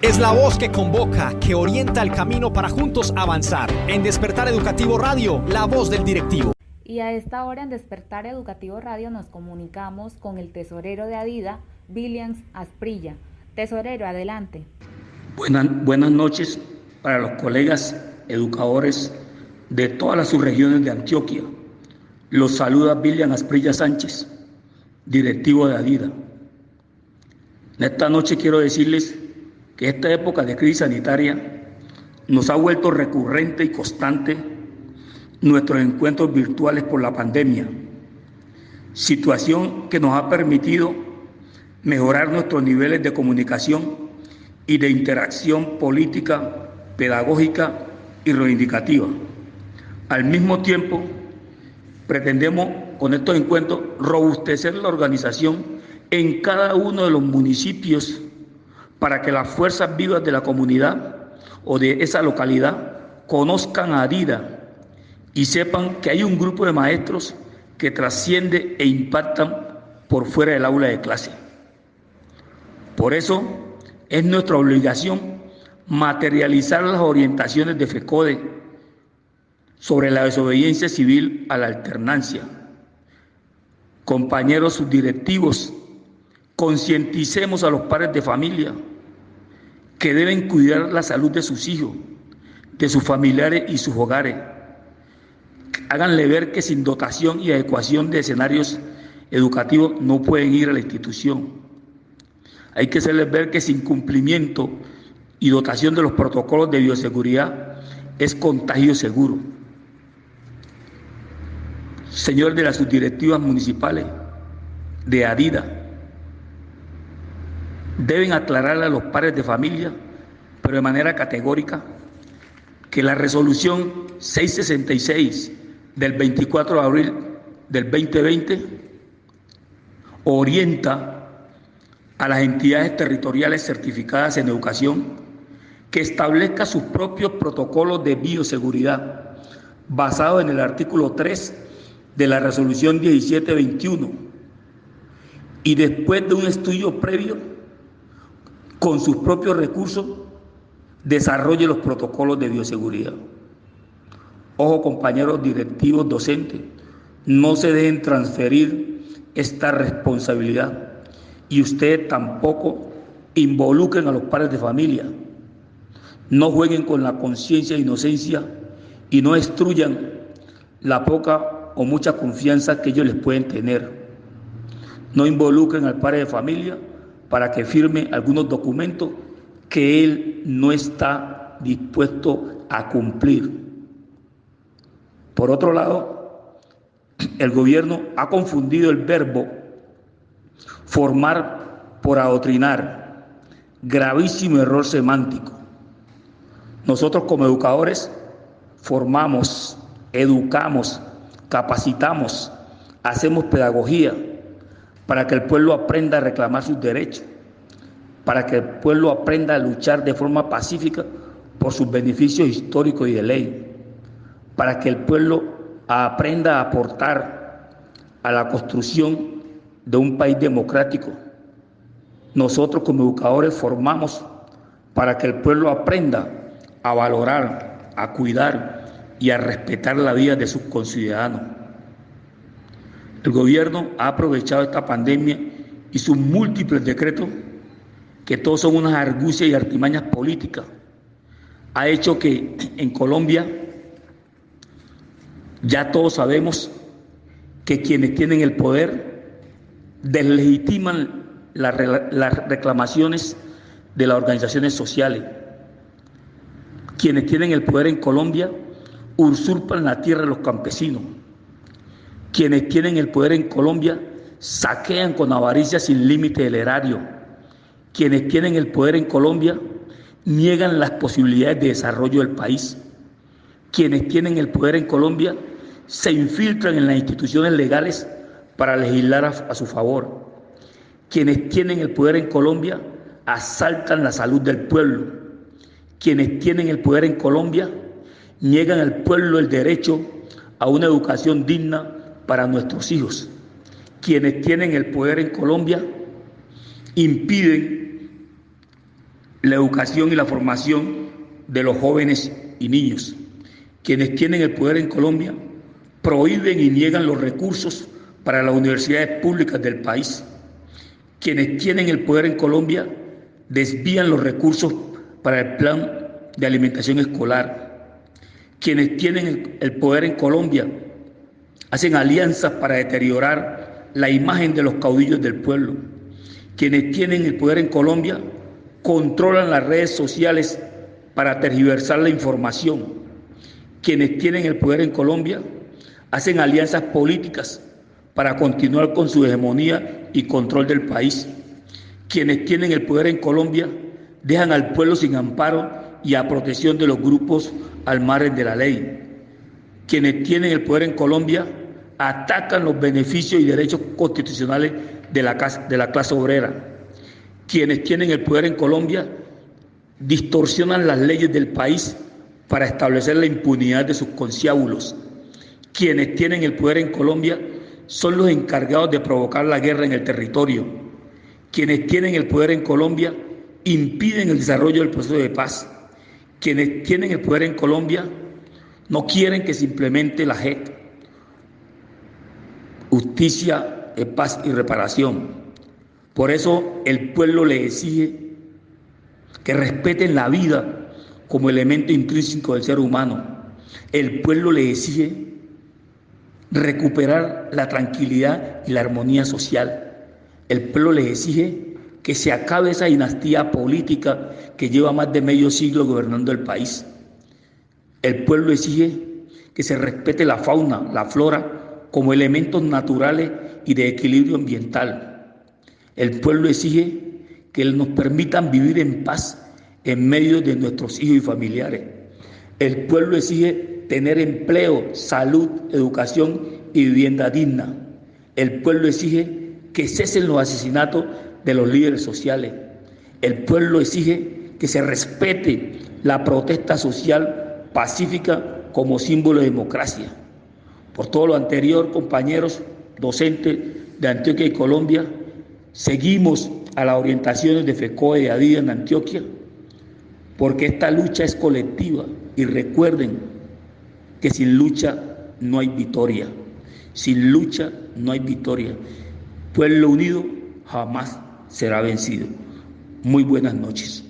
Es la voz que convoca, que orienta el camino para juntos avanzar. En Despertar Educativo Radio, la voz del directivo. Y a esta hora en Despertar Educativo Radio nos comunicamos con el tesorero de Adida, Williams Asprilla. Tesorero, adelante. Buenas noches para los colegas educadores de todas las subregiones de Antioquia. Los saluda Williams Asprilla Sánchez, directivo de Adida. En esta noche quiero decirles que esta época de crisis sanitaria nos ha vuelto recurrente y constante nuestros encuentros virtuales por la pandemia, situación que nos ha permitido mejorar nuestros niveles de comunicación y de interacción política, pedagógica y reivindicativa. Al mismo tiempo, pretendemos con estos encuentros robustecer la organización en cada uno de los municipios para que las fuerzas vivas de la comunidad o de esa localidad conozcan a Adida y sepan que hay un grupo de maestros que trasciende e impactan por fuera del aula de clase. Por eso es nuestra obligación materializar las orientaciones de FECODE sobre la desobediencia civil a la alternancia. Compañeros subdirectivos, concienticemos a los padres de familia que deben cuidar la salud de sus hijos, de sus familiares y sus hogares. Háganle ver que sin dotación y adecuación de escenarios educativos no pueden ir a la institución. Hay que hacerles ver que sin cumplimiento y dotación de los protocolos de bioseguridad es contagio seguro. Señor de las subdirectivas municipales de Adida, deben aclararle a los padres de familia, pero de manera categórica, que la resolución 666 del 24 de abril del 2020 orienta a las entidades territoriales certificadas en educación que establezca sus propios protocolos de bioseguridad basados en el artículo 3 de la resolución 1721 y después de un estudio previo con sus propios recursos desarrolle los protocolos de bioseguridad. Ojo, compañeros directivos, docentes, no se dejen transferir esta responsabilidad y ustedes tampoco involucren a los padres de familia. No jueguen con la conciencia e inocencia y no destruyan la poca o mucha confianza que ellos les pueden tener. No involucren al padre de familia para que firme algunos documentos que él no está dispuesto a cumplir. Por otro lado, el gobierno ha confundido el verbo formar por adoctrinar. Gravísimo error semántico. Nosotros como educadores formamos, educamos, capacitamos, hacemos pedagogía para que el pueblo aprenda a reclamar sus derechos, para que el pueblo aprenda a luchar de forma pacífica por sus beneficios históricos y de ley, para que el pueblo aprenda a aportar a la construcción de un país democrático. Nosotros como educadores formamos para que el pueblo aprenda a valorar, a cuidar y a respetar la vida de sus conciudadanos. El gobierno ha aprovechado esta pandemia y sus múltiples decretos, que todos son unas argucias y artimañas políticas, ha hecho que en Colombia ya todos sabemos que quienes tienen el poder deslegitiman las reclamaciones de las organizaciones sociales. Quienes tienen el poder en Colombia usurpan la tierra de los campesinos. Quienes tienen el poder en Colombia saquean con avaricia sin límite el erario. Quienes tienen el poder en Colombia niegan las posibilidades de desarrollo del país. Quienes tienen el poder en Colombia se infiltran en las instituciones legales para legislar a su favor. Quienes tienen el poder en Colombia asaltan la salud del pueblo. Quienes tienen el poder en Colombia niegan al pueblo el derecho a una educación digna para nuestros hijos. Quienes tienen el poder en Colombia impiden la educación y la formación de los jóvenes y niños. Quienes tienen el poder en Colombia prohíben y niegan los recursos para las universidades públicas del país. Quienes tienen el poder en Colombia desvían los recursos para el plan de alimentación escolar. Quienes tienen el poder en Colombia hacen alianzas para deteriorar la imagen de los caudillos del pueblo. Quienes tienen el poder en Colombia controlan las redes sociales para tergiversar la información. Quienes tienen el poder en Colombia hacen alianzas políticas para continuar con su hegemonía y control del país. Quienes tienen el poder en Colombia dejan al pueblo sin amparo y a protección de los grupos al margen de la ley. Quienes tienen el poder en Colombia atacan los beneficios y derechos constitucionales de la clase obrera. Quienes tienen el poder en Colombia distorsionan las leyes del país para establecer la impunidad de sus conciliábulos. Quienes tienen el poder en Colombia son los encargados de provocar la guerra en el territorio. Quienes tienen el poder en Colombia impiden el desarrollo del proceso de paz. Quienes tienen el poder en Colombia no quieren que se implemente la JEP, justicia, paz y reparación. Por eso el pueblo le exige que respeten la vida como elemento intrínseco del ser humano. El pueblo le exige recuperar la tranquilidad y la armonía social. El pueblo le exige que se acabe esa dinastía política que lleva más de medio siglo gobernando el país. El pueblo exige que se respete la fauna, la flora, como elementos naturales y de equilibrio ambiental. El pueblo exige que nos permitan vivir en paz en medio de nuestros hijos y familiares. El pueblo exige tener empleo, salud, educación y vivienda digna. El pueblo exige que cesen los asesinatos de los líderes sociales. El pueblo exige que se respete la protesta social pacífica como símbolo de democracia. Por todo lo anterior, compañeros docentes de Antioquia y Colombia, seguimos a las orientaciones de FECODE y ADIDA en Antioquia, porque esta lucha es colectiva y recuerden que sin lucha no hay victoria. Sin lucha no hay victoria. Pueblo unido jamás será vencido. Muy buenas noches.